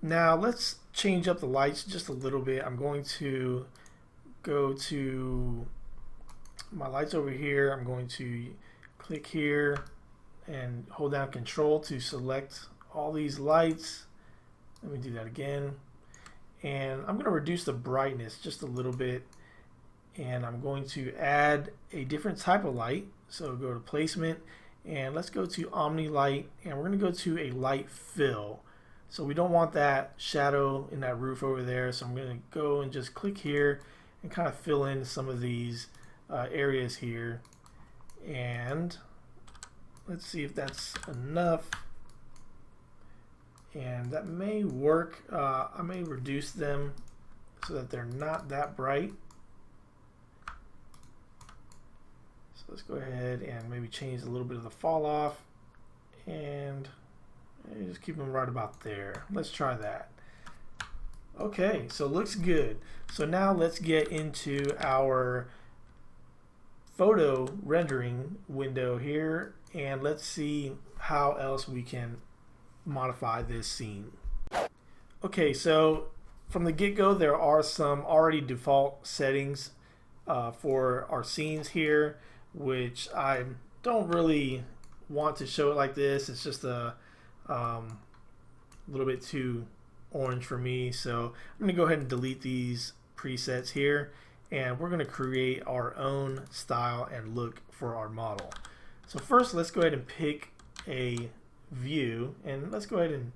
Now let's change up the lights just a little bit. I'm going to go to my lights over here. I'm going to click here and hold down Control to select all these lights. Let me do that again. And I'm going to reduce the brightness just a little bit. And I'm going to add a different type of light. So go to Placement and let's go to Omni Light, and we're going to go to a light fill. So we don't want that shadow in that roof over there. So I'm going to go and just click here and kind of fill in some of these areas here. And let's see if that's enough. And that may work. I may reduce them so that they're not that bright. So let's go ahead and maybe change a little bit of the fall off and just keep them right about there. Let's try that. Okay, so looks good. So now let's get into our photo rendering window here, and let's see how else we can modify this scene. Okay, so from the get-go there are some already default settings for our scenes here, which I don't really want to show it like this. It's just a little bit too orange for me, so I'm going to go ahead and delete these presets here, and we're going to create our own style and look for our model. So first let's go ahead and pick a view, and let's go ahead and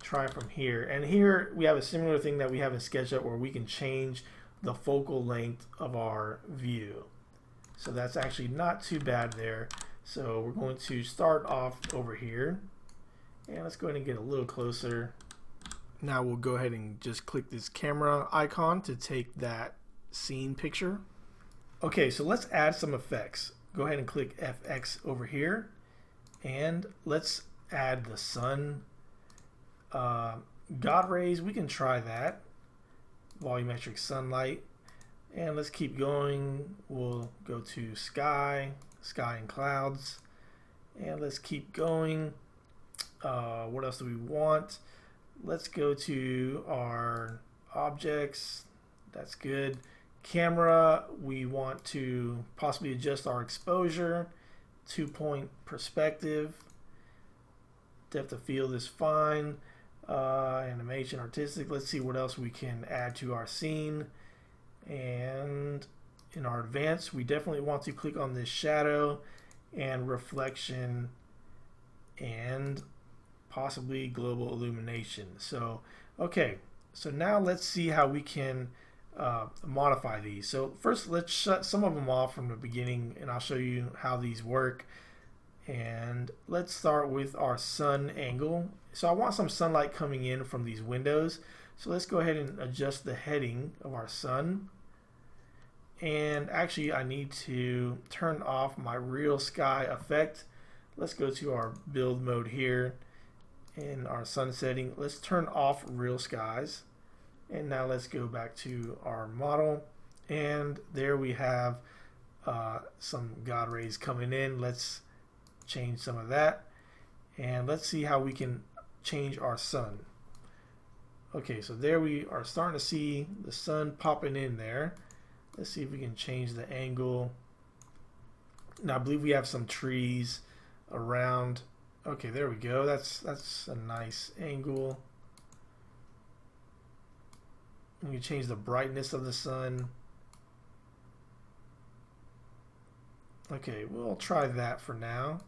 try from here. And here we have a similar thing that we have in SketchUp where we can change the focal length of our view. So that's actually not too bad there. So we're going to start off over here, and let's go ahead and get a little closer. Now we'll go ahead and just click this camera icon to take that scene picture. Okay, so let's add some effects. Go ahead and click FX over here, and let's add the sun. God rays, we can try that. Volumetric sunlight. And let's keep going. We'll go to sky and clouds. And let's keep going. What else do we want? Let's go to our objects. That's good. Camera, we want to possibly adjust our exposure. 2-point perspective. Depth of field is fine. Animation, artistic. Let's see what else we can add to our scene. And in our advanced, we definitely want to click on this shadow and reflection and possibly global illumination. So okay, so now let's see how we can modify these. So first let's shut some of them off from the beginning, and I'll show you how these work. And let's start with our sun angle. So I want some sunlight coming in from these windows. So let's go ahead and adjust the heading of our sun. And actually I need to turn off my real sky effect. Let's go to our build mode here in our sun setting. Let's turn off real skies. And now let's go back to our model. And there we have some God rays coming in. Let's change some of that. And let's see how we can change our sun. Okay, so there we are starting to see the sun popping in there. Let's see if we can change the angle. Now I believe we have some trees around. Okay, there we go. That's a nice angle. We can change the brightness of the sun. Okay, we'll try that for now.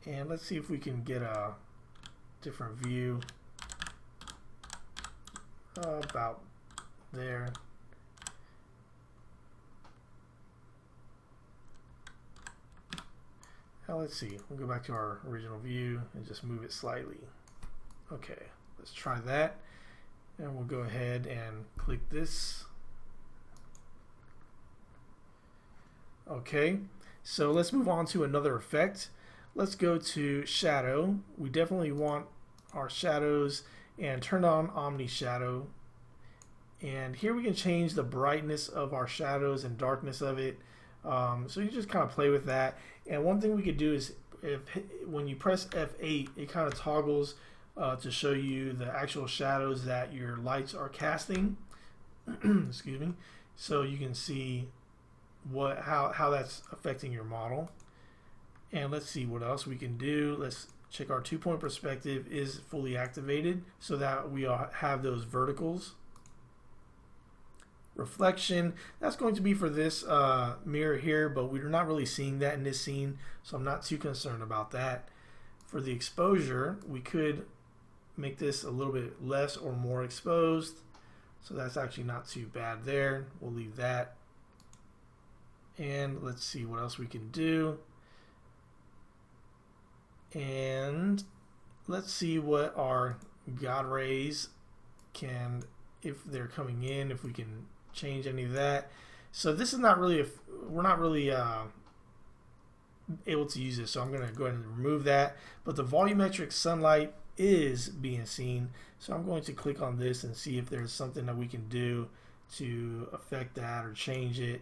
And let's see if we can get a different view. About there. Now let's see. We'll go back to our original view and just move it slightly. Okay, let's try that. And we'll go ahead and click this. Okay, so let's move on to another effect. Let's go to shadow. We definitely want our shadows, and turn on Omni Shadow. And here we can change the brightness of our shadows and darkness of it. So you just kind of play with that. And one thing we could do is when you press F8, it kind of toggles to show you the actual shadows that your lights are casting. Excuse me. So you can see how that's affecting your model. And let's see what else we can do. Let's check our 2-point perspective is fully activated so that we have those verticals. Reflection, that's going to be for this mirror here, but we're not really seeing that in this scene, so I'm not too concerned about that. For the exposure, we could make this a little bit less or more exposed, so that's actually not too bad there. We'll leave that. And let's see what else we can do. And let's see what our God rays can, if they're coming in, if we can change any of that. So this is not really, we're not really able to use this, so I'm going to go ahead and remove that. But the volumetric sunlight is being seen, so I'm going to click on this and see if there's something that we can do to affect that or change it.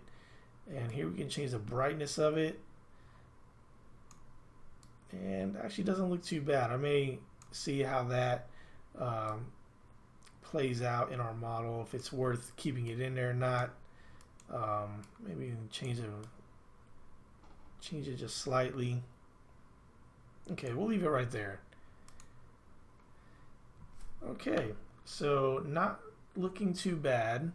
And here we can change the brightness of it. And actually doesn't look too bad. I may see how that plays out in our model, if it's worth keeping it in there or not. Maybe we can change it just slightly. Okay, we'll leave it right there. Okay, so not looking too bad.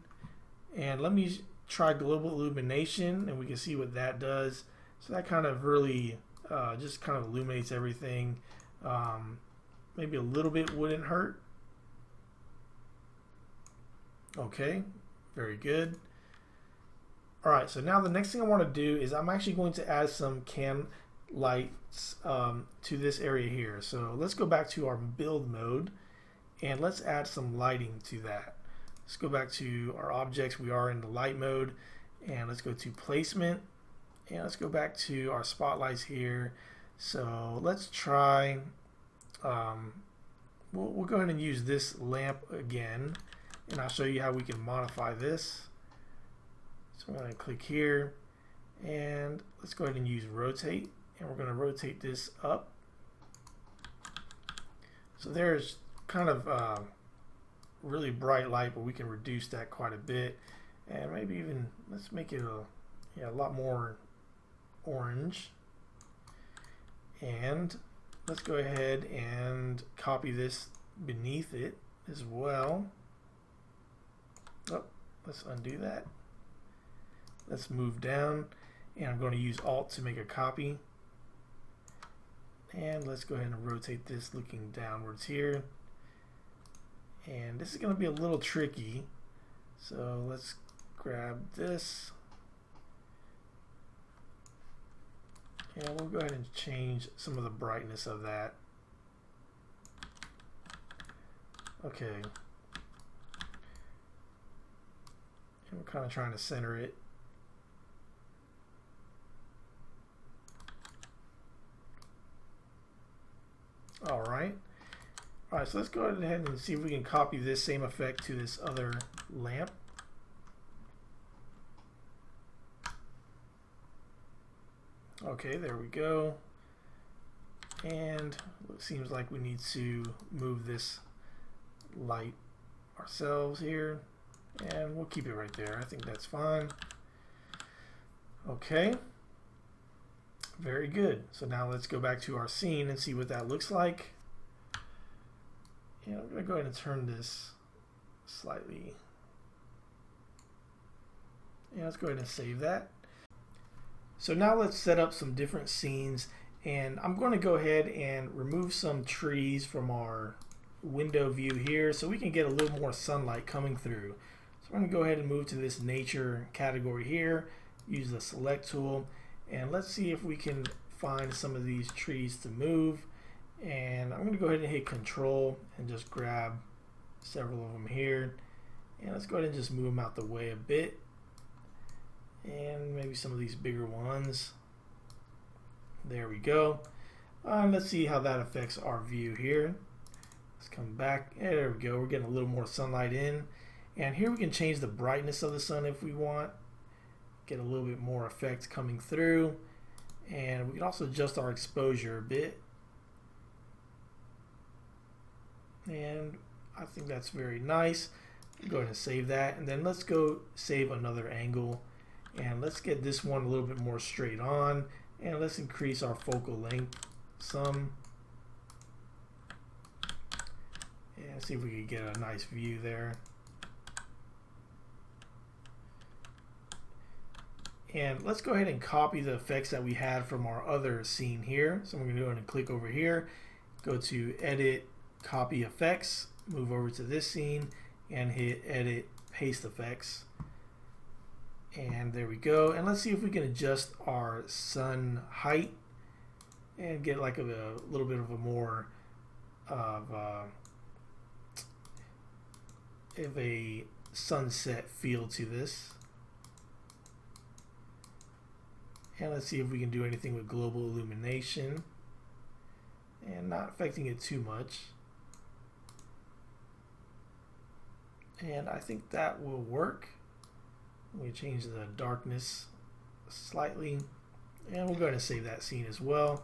And let me try global illumination and we can see what that does. So that kind of really just kind of illuminates everything. Maybe a little bit wouldn't hurt. Okay, very good. All right, so now the next thing I want to do is I'm actually going to add some can lights to this area here. So let's go back to our build mode and let's add some lighting to that. Let's go back to our objects. We are in the light mode, and let's go to placement, and let's go back to our spotlights here. So let's try, we'll go ahead and use this lamp again, and I'll show you how we can modify this. So I'm going to click here, and let's go ahead and use rotate, and we're going to rotate this up. So there's kind of really bright light, but we can reduce that quite a bit, and maybe even let's make it a lot more orange. And let's go ahead and copy this beneath it as well. Oh, let's undo that. Let's move down, and I'm going to use Alt to make a copy. And let's go ahead and rotate this looking downwards here. And this is going to be a little tricky, so let's grab this, and we'll go ahead and change some of the brightness of that. Okay, and we're kind of trying to center it. All right. Alright, so let's go ahead and see if we can copy this same effect to this other lamp. Okay, there we go. And it seems like we need to move this light ourselves here. And we'll keep it right there. I think that's fine. Okay. Very good. So now let's go back to our scene and see what that looks like. Yeah, I'm going to go ahead and turn this slightly. Yeah, let's go ahead and save that. So now let's set up some different scenes, and I'm going to go ahead and remove some trees from our window view here so we can get a little more sunlight coming through. So I'm going to go ahead and move to this nature category here, use the select tool, and let's see if we can find some of these trees to move. And I'm going to go ahead and hit Control and just grab several of them here. And let's go ahead and just move them out the way a bit. And maybe some of these bigger ones. There we go. Let's see how that affects our view here. Let's come back. There we go. We're getting a little more sunlight in. And here we can change the brightness of the sun if we want. Get a little bit more effect coming through. And we can also adjust our exposure a bit. And I think that's very nice. Go ahead and save that, and then let's go save another angle, and let's get this one a little bit more straight on, and let's increase our focal length some, and see if we can get a nice view there. And let's go ahead and copy the effects that we had from our other scene here. So I'm going to go ahead and click over here, go to edit, copy effects, move over to this scene and hit edit, paste effects. And there we go. And let's see if we can adjust our sun height and get like a little bit of a more of a sunset feel to this. And let's see if we can do anything with global illumination and not affecting it too much. And I think that will work. We change the darkness slightly, and we'll go ahead and save that scene as well.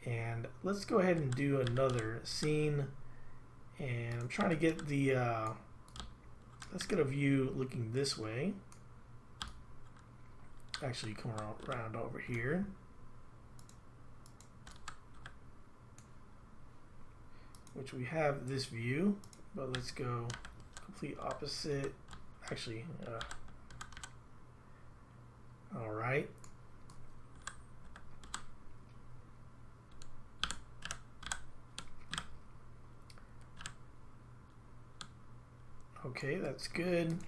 And let's go ahead and do another scene. And I'm trying to get the let's get a view looking this way. Actually come around over here, which we have this view, but let's go complete opposite. Actually all right, okay, that's good.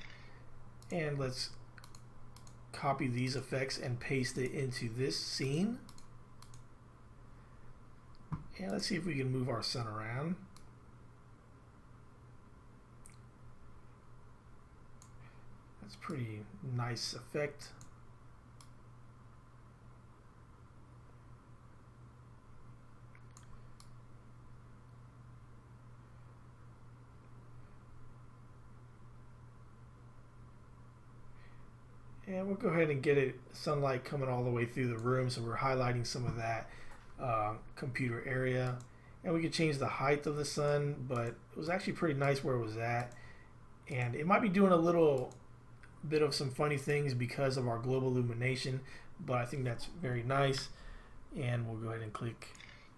And let's copy these effects and paste it into this scene. And let's see if we can move our sun around. That's a pretty nice effect. And we'll go ahead and get it sunlight coming all the way through the room, so we're highlighting some of that computer area. And we could change the height of the sun, but it was actually pretty nice where it was at. And it might be doing a little bit of some funny things because of our global illumination, but I think that's very nice. And we'll go ahead and click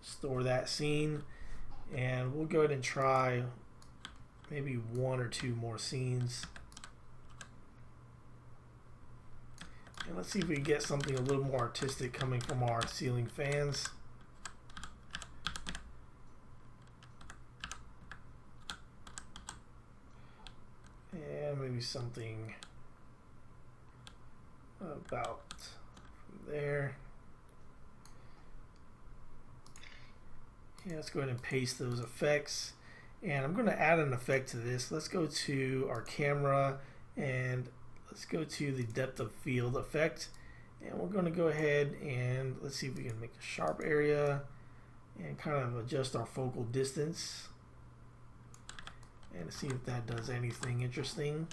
store that scene, and we'll go ahead and try maybe one or two more scenes. And let's see if we can get something a little more artistic coming from our ceiling fans. And maybe something about there. Yeah, let's go ahead and paste those effects. And I'm going to add an effect to this. Let's go to our camera and let's go to the depth of field effect, and we're going to go ahead and let's see if we can make a sharp area and kind of adjust our focal distance and see if that does anything interesting.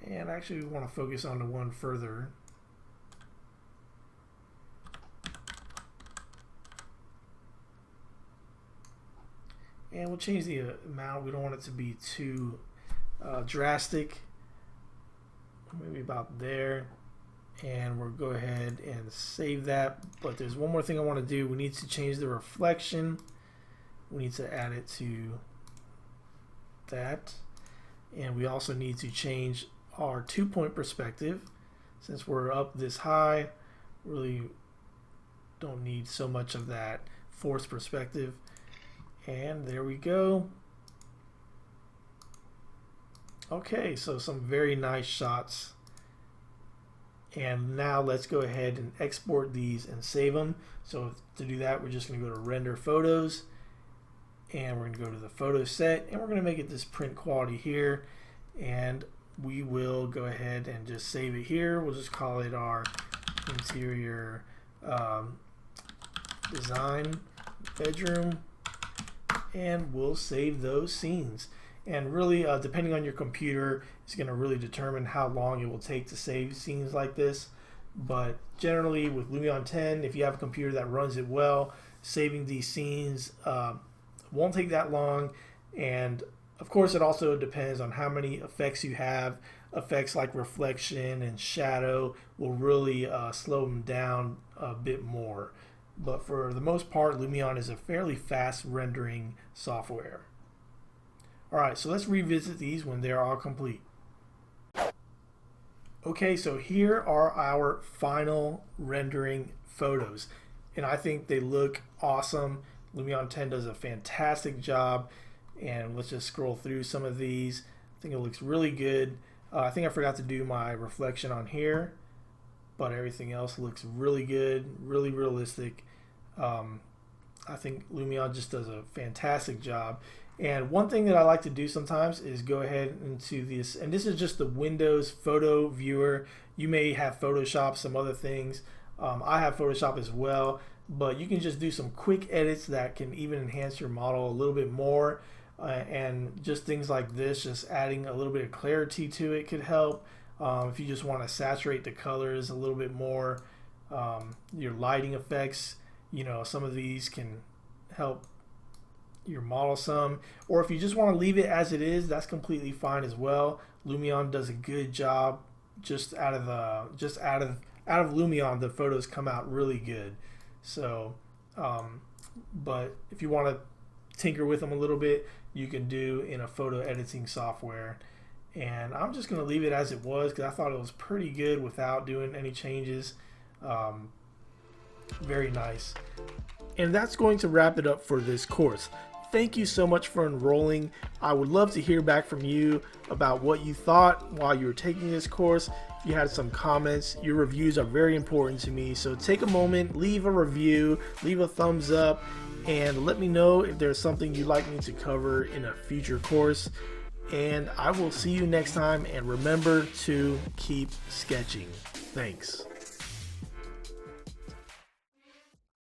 And actually we want to focus on the one further. And we'll change the amount. We don't want it to be too drastic. Maybe about there. And we'll go ahead and save that. But there's one more thing I want to do. We need to change the reflection. We need to add it to that. And we also need to change our 2-point perspective. Since we're up this high, really don't need so much of that forced perspective. And there we go. Okay, so some very nice shots. And now let's go ahead and export these and save them. So to do that, we're just going to go to render photos, and we're going to go to the photo set, and we're going to make it this print quality here, and we will go ahead and just save it here. We'll just call it our interior design bedroom, and we'll save those scenes. And really, depending on your computer, it's going to really determine how long it will take to save scenes like this. But generally with Lumion 10, if you have a computer that runs it well, saving these scenes won't take that long. And of course, it also depends on how many effects you have. Effects like reflection and shadow will really slow them down a bit more. But for the most part, Lumion is a fairly fast rendering software. Alright, so let's revisit these when they're all complete. Okay, so here are our final rendering photos, and I think they look awesome. Lumion 10 does a fantastic job, and let's just scroll through some of these. I think it looks really good. I think I forgot to do my reflection on here, but everything else looks really good, really realistic. I think Lumion just does a fantastic job. And one thing that I like to do sometimes is go ahead into this, and this is just the Windows photo viewer. You may have Photoshop, some other things. I have Photoshop as well, but you can just do some quick edits that can even enhance your model a little bit more. And just things like this, just adding a little bit of clarity to it could help. If you just want to saturate the colors a little bit more, your lighting effects, you know, some of these can help your model some. Or if you just want to leave it as it is, that's completely fine as well. Lumion does a good job. Just out of Lumion, the photos come out really good. So, but if you want to tinker with them a little bit, you can do in a photo editing software. And I'm just going to leave it as it was because I thought it was pretty good without doing any changes. Very nice. And that's going to wrap it up for this course. Thank you so much for enrolling. I would love to hear back from you about what you thought while you were taking this course. If you had some comments, your reviews are very important to me. So take a moment, leave a review, leave a thumbs up, and let me know if there's something you'd like me to cover in a future course. And I will see you next time, and remember to keep sketching. Thanks.